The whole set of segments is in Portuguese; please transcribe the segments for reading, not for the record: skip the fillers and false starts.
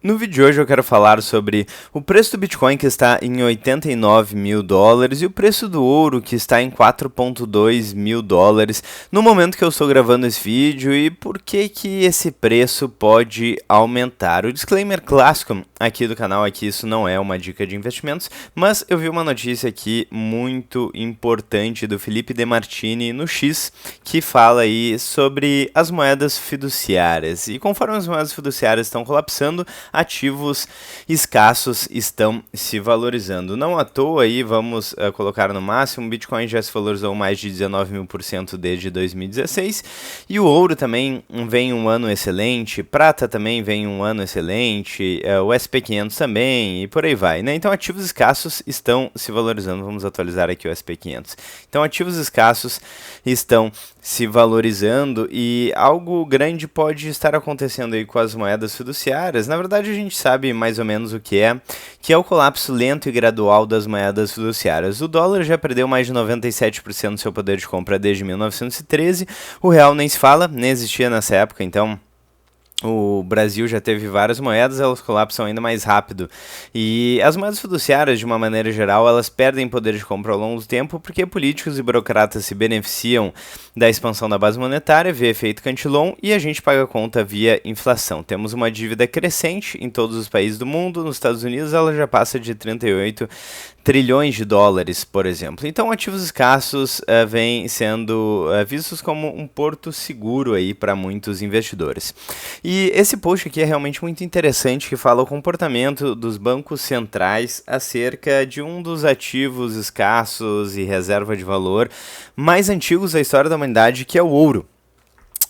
No vídeo de hoje eu quero falar sobre o preço do Bitcoin, que está em $89.000, e o preço do ouro, que está em $4.2 mil no momento que eu estou gravando esse vídeo, e por que que esse preço pode aumentar. O disclaimer clássico aqui do canal é que isso não é uma dica de investimentos, mas eu vi uma notícia aqui muito importante do Felipe Demartini no X, que fala aí sobre as moedas fiduciárias. E conforme as moedas fiduciárias estão colapsando, ativos escassos estão se valorizando. Não à toa aí, vamos colocar no máximo, o Bitcoin já se valorizou mais de 19.000% desde 2016, e o ouro também vem um ano excelente, prata também vem um ano excelente, o SP500 também, e por aí vai, né? Então ativos escassos estão se valorizando. Vamos atualizar aqui o SP500. Então ativos escassos estão se valorizando e algo grande pode estar acontecendo aí com as moedas fiduciárias. Na verdade, a gente sabe mais ou menos o que é o colapso lento e gradual das moedas fiduciárias. O dólar já perdeu mais de 97% do seu poder de compra desde 1913, o real nem se fala, nem existia nessa época, então o Brasil já teve várias moedas, elas colapsam ainda mais rápido. E as moedas fiduciárias, de uma maneira geral, elas perdem poder de compra ao longo do tempo porque políticos e burocratas se beneficiam da expansão da base monetária via efeito Cantillon e a gente paga a conta via inflação. Temos uma dívida crescente em todos os países do mundo. Nos Estados Unidos ela já passa de 38 trilhões de dólares, por exemplo. Então, ativos escassos vêm sendo vistos como um porto seguro aí para muitos investidores. E esse post aqui é realmente muito interessante, que fala o comportamento dos bancos centrais acerca de um dos ativos escassos e reserva de valor mais antigos da história da humanidade, que é o ouro.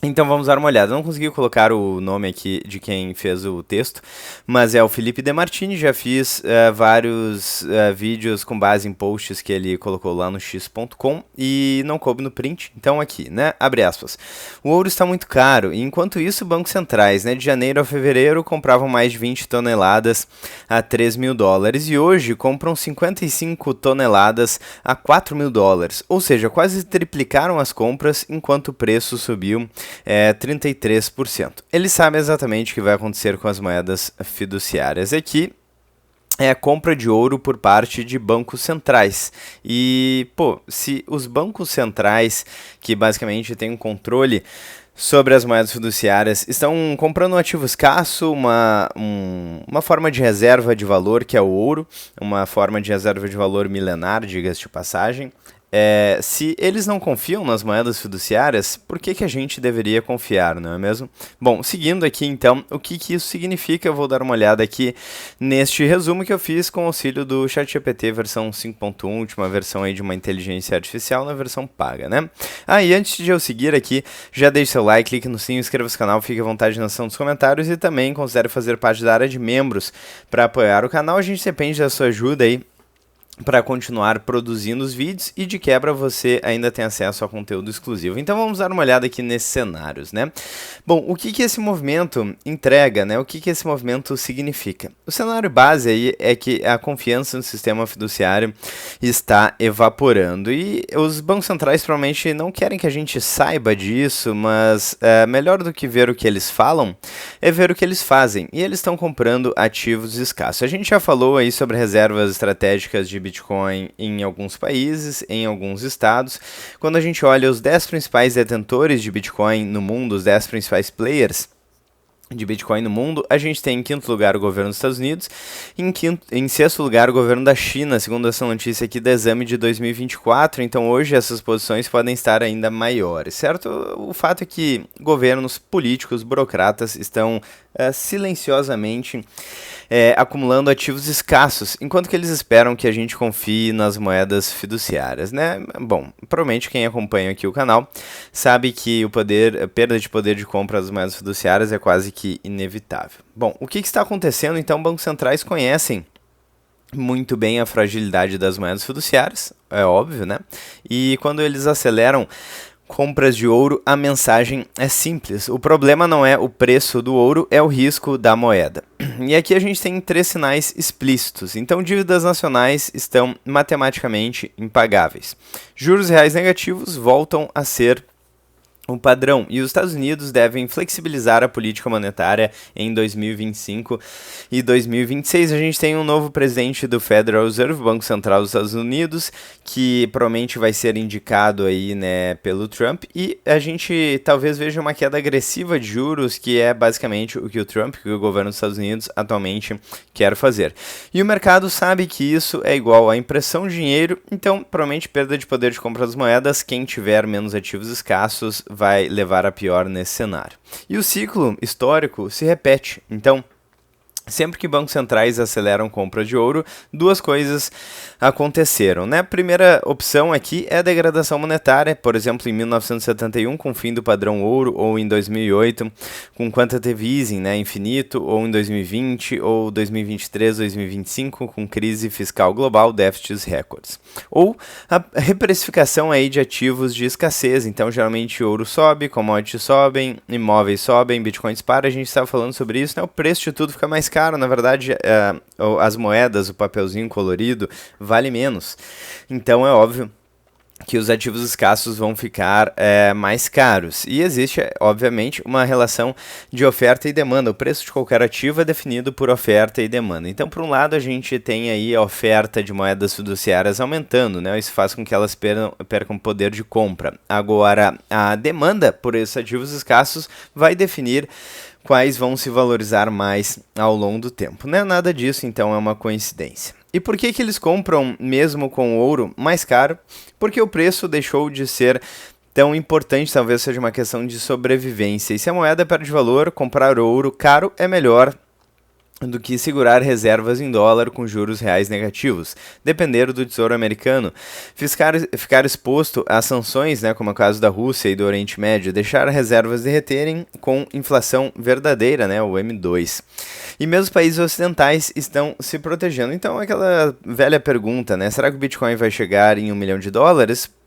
Então vamos dar uma olhada. Não consegui colocar o nome aqui de quem fez o texto, mas é o Felipe Demartini. Já fiz vários vídeos com base em posts que ele colocou lá no x.com e não coube no print, então aqui, né, abre aspas. O ouro está muito caro e enquanto isso bancos centrais, né, de janeiro a fevereiro compravam mais de 20 toneladas a $3 mil e hoje compram 55 toneladas a $4 mil, ou seja, quase triplicaram as compras enquanto o preço subiu 33%. Eles sabem exatamente o que vai acontecer com as moedas fiduciárias. Aqui é a compra de ouro por parte de bancos centrais. E, se os bancos centrais, que basicamente têm um controle sobre as moedas fiduciárias, estão comprando um ativo escasso, uma forma de reserva de valor, que é o ouro, uma forma de reserva de valor milenar, diga-se de passagem. Se eles não confiam nas moedas fiduciárias, por que a gente deveria confiar, não é mesmo? Bom, seguindo aqui então, o que isso significa, eu vou dar uma olhada aqui neste resumo que eu fiz com o auxílio do ChatGPT versão 5.1, última versão aí de uma inteligência artificial na versão paga, né? E antes de eu seguir aqui, já deixe seu like, clique no sininho, inscreva-se no canal, fique à vontade na seção dos comentários e também considere fazer parte da área de membros para apoiar o canal. A gente depende da sua ajuda aí para continuar produzindo os vídeos e de quebra você ainda tem acesso a conteúdo exclusivo. Então vamos dar uma olhada aqui nesses cenários, né? Bom, o que esse movimento entrega, né? O que esse movimento significa? O cenário base aí é que a confiança no sistema fiduciário está evaporando e os bancos centrais provavelmente não querem que a gente saiba disso, mas melhor do que ver o que eles falam é ver o que eles fazem, e eles estão comprando ativos escassos. A gente já falou aí sobre reservas estratégicas de Bitcoin em alguns países, em alguns estados. Quando a gente olha os 10 principais detentores de Bitcoin no mundo, os 10 principais players de Bitcoin no mundo, a gente tem em quinto lugar o governo dos Estados Unidos, em sexto lugar o governo da China, segundo essa notícia aqui do exame de 2024, então hoje essas posições podem estar ainda maiores, certo? O fato é que governos, políticos, burocratas estão silenciosamente acumulando ativos escassos, enquanto que eles esperam que a gente confie nas moedas fiduciárias, né? Bom, provavelmente quem acompanha aqui o canal sabe que a perda de poder de compra das moedas fiduciárias é quase que inevitável. Bom, o que está acontecendo? Então, bancos centrais conhecem muito bem a fragilidade das moedas fiduciárias, é óbvio, né? E quando eles aceleram compras de ouro, a mensagem é simples. O problema não é o preço do ouro, é o risco da moeda. E aqui a gente tem 3 sinais explícitos. Então, dívidas nacionais estão matematicamente impagáveis. Juros reais negativos voltam a ser o padrão. E os Estados Unidos devem flexibilizar a política monetária em 2025 e 2026. A gente tem um novo presidente do Federal Reserve, Banco Central dos Estados Unidos, que provavelmente vai ser indicado aí, né, pelo Trump. E a gente talvez veja uma queda agressiva de juros, que é basicamente o que o Trump, que o governo dos Estados Unidos atualmente quer fazer. E o mercado sabe que isso é igual à impressão de dinheiro, então provavelmente perda de poder de compra das moedas. Quem tiver menos ativos escassos vai levar a pior nesse cenário. E o ciclo histórico se repete. Então, sempre que bancos centrais aceleram compra de ouro, duas coisas aconteceram, né? A primeira opção aqui é a degradação monetária, por exemplo, em 1971, com o fim do padrão ouro, ou em 2008, com quantitative easing, né, infinito, ou em 2020, ou 2023, 2025, com crise fiscal global, déficits recordes. Ou a reprecificação aí de ativos de escassez, então geralmente ouro sobe, commodities sobem, imóveis sobem, Bitcoin dispara, a gente estava falando sobre isso, né? O preço de tudo fica mais caro, na verdade, as moedas, o papelzinho colorido, vale menos. Então é óbvio que os ativos escassos vão ficar mais caros. E existe, obviamente, uma relação de oferta e demanda. O preço de qualquer ativo é definido por oferta e demanda. Então, por um lado, a gente tem aí a oferta de moedas fiduciárias aumentando, né? Isso faz com que elas percam poder de compra. Agora, a demanda por esses ativos escassos vai definir quais vão se valorizar mais ao longo do tempo. Não é nada disso, então é uma coincidência. E por que eles compram mesmo com ouro mais caro? Porque o preço deixou de ser tão importante, talvez seja uma questão de sobrevivência. E se a moeda perde valor, comprar ouro caro é melhor do que segurar reservas em dólar com juros reais negativos, depender do Tesouro Americano, ficar exposto a sanções, né, como é o caso da Rússia e do Oriente Médio, deixar reservas derreterem com inflação verdadeira, né, o M2. E mesmo os países ocidentais estão se protegendo. Então, aquela velha pergunta, né, será que o Bitcoin vai chegar em $1 milhão?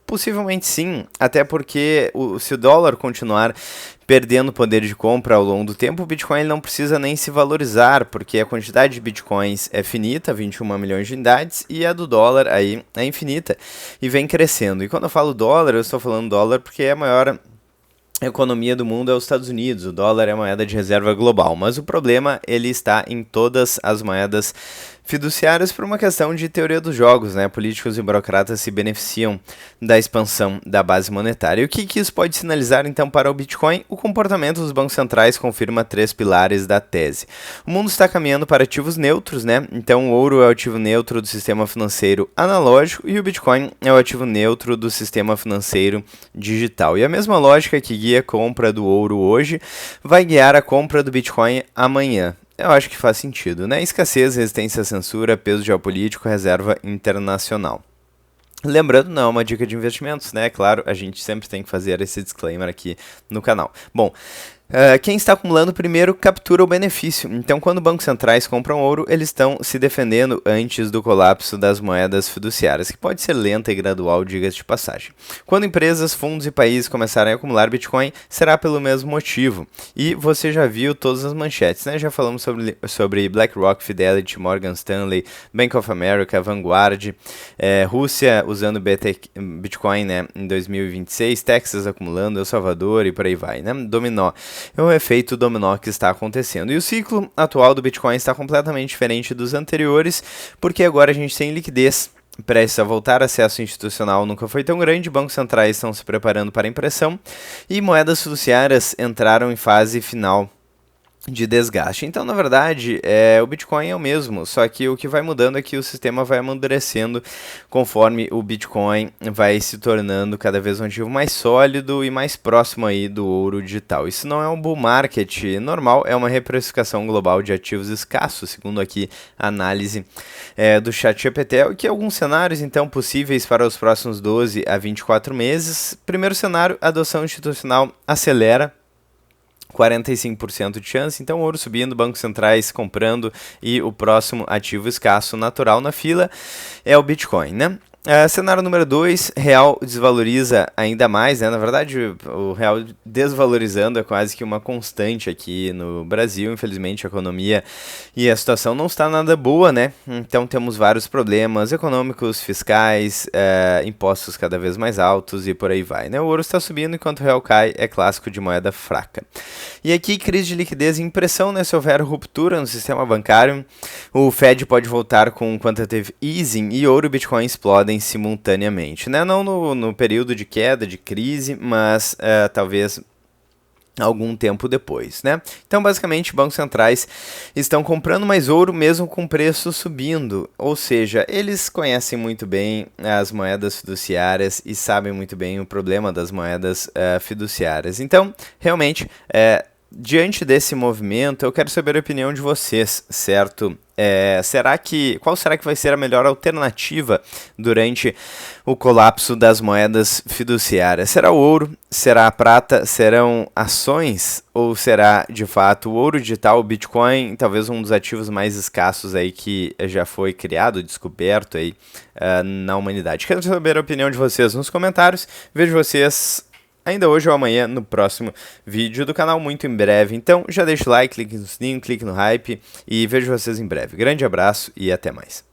Possivelmente sim, até porque se o dólar continuar perdendo poder de compra ao longo do tempo, o Bitcoin não precisa nem se valorizar, porque a quantidade de Bitcoins é finita, 21 milhões de unidades, e a do dólar aí é infinita, e vem crescendo. E quando eu falo dólar, eu estou falando dólar porque é a maior economia do mundo é os Estados Unidos, o dólar é a moeda de reserva global, mas o problema ele está em todas as moedas fiduciárias por uma questão de teoria dos jogos, né? Políticos e burocratas se beneficiam da expansão da base monetária. E o que isso pode sinalizar então para o Bitcoin? O comportamento dos bancos centrais confirma 3 pilares da tese. O mundo está caminhando para ativos neutros, né? Então o ouro é o ativo neutro do sistema financeiro analógico e o Bitcoin é o ativo neutro do sistema financeiro digital. E a mesma lógica que guia a compra do ouro hoje vai guiar a compra do Bitcoin amanhã. Eu acho que faz sentido, né? Escassez, resistência à censura, peso geopolítico, reserva internacional. Lembrando, não é uma dica de investimentos, né? Claro, a gente sempre tem que fazer esse disclaimer aqui no canal. Bom, quem está acumulando primeiro captura o benefício. Então, quando bancos centrais compram ouro, eles estão se defendendo antes do colapso das moedas fiduciárias, que pode ser lenta e gradual, diga-se de passagem. Quando empresas, fundos e países começarem a acumular Bitcoin, será pelo mesmo motivo. E você já viu todas as manchetes, né? Já falamos sobre BlackRock, Fidelity, Morgan Stanley, Bank of America, Vanguard, Rússia usando Bitcoin, né, em 2026, Texas acumulando, El Salvador e por aí vai, né? Dominó. É um efeito dominó que está acontecendo. E o ciclo atual do Bitcoin está completamente diferente dos anteriores, porque agora a gente tem liquidez prestes a voltar, acesso institucional nunca foi tão grande, bancos centrais estão se preparando para a impressão e moedas fiduciárias entraram em fase final de desgaste. Então, na verdade, o Bitcoin é o mesmo, só que o que vai mudando é que o sistema vai amadurecendo conforme o Bitcoin vai se tornando cada vez um ativo mais sólido e mais próximo aí do ouro digital. Isso não é um bull market normal, é uma reprecificação global de ativos escassos, segundo aqui a análise do ChatGPT, que alguns cenários, então, possíveis para os próximos 12 a 24 meses. Primeiro cenário, a adoção institucional acelera, 45% de chance, então ouro subindo, bancos centrais comprando e o próximo ativo escasso natural na fila é o Bitcoin, né? Cenário número 2, real desvaloriza ainda mais, né? Na verdade, o real desvalorizando é quase que uma constante aqui no Brasil. Infelizmente, a economia e a situação não está nada boa, né? Então, temos vários problemas econômicos, fiscais, impostos cada vez mais altos e por aí vai, né? O ouro está subindo enquanto o real cai, é clássico de moeda fraca. E aqui, crise de liquidez e impressão, né? Se houver ruptura no sistema bancário, o Fed pode voltar com quantitative easing e ouro e Bitcoin explodem simultaneamente, né? Não no período de queda, de crise, mas talvez algum tempo depois, né? Então, basicamente, bancos centrais estão comprando mais ouro mesmo com preço subindo, ou seja, eles conhecem muito bem as moedas fiduciárias e sabem muito bem o problema das moedas fiduciárias. Então, realmente, diante desse movimento, eu quero saber a opinião de vocês, certo? Qual será que vai ser a melhor alternativa durante o colapso das moedas fiduciárias? Será o ouro? Será a prata? Serão ações? Ou será, de fato, o ouro digital, o Bitcoin, talvez um dos ativos mais escassos aí que já foi criado, descoberto aí na humanidade? Quero saber a opinião de vocês nos comentários. Vejo vocês ainda hoje ou amanhã no próximo vídeo do canal, muito em breve. Então já deixa o like, clique no sininho, clique no hype e vejo vocês em breve. Grande abraço e até mais.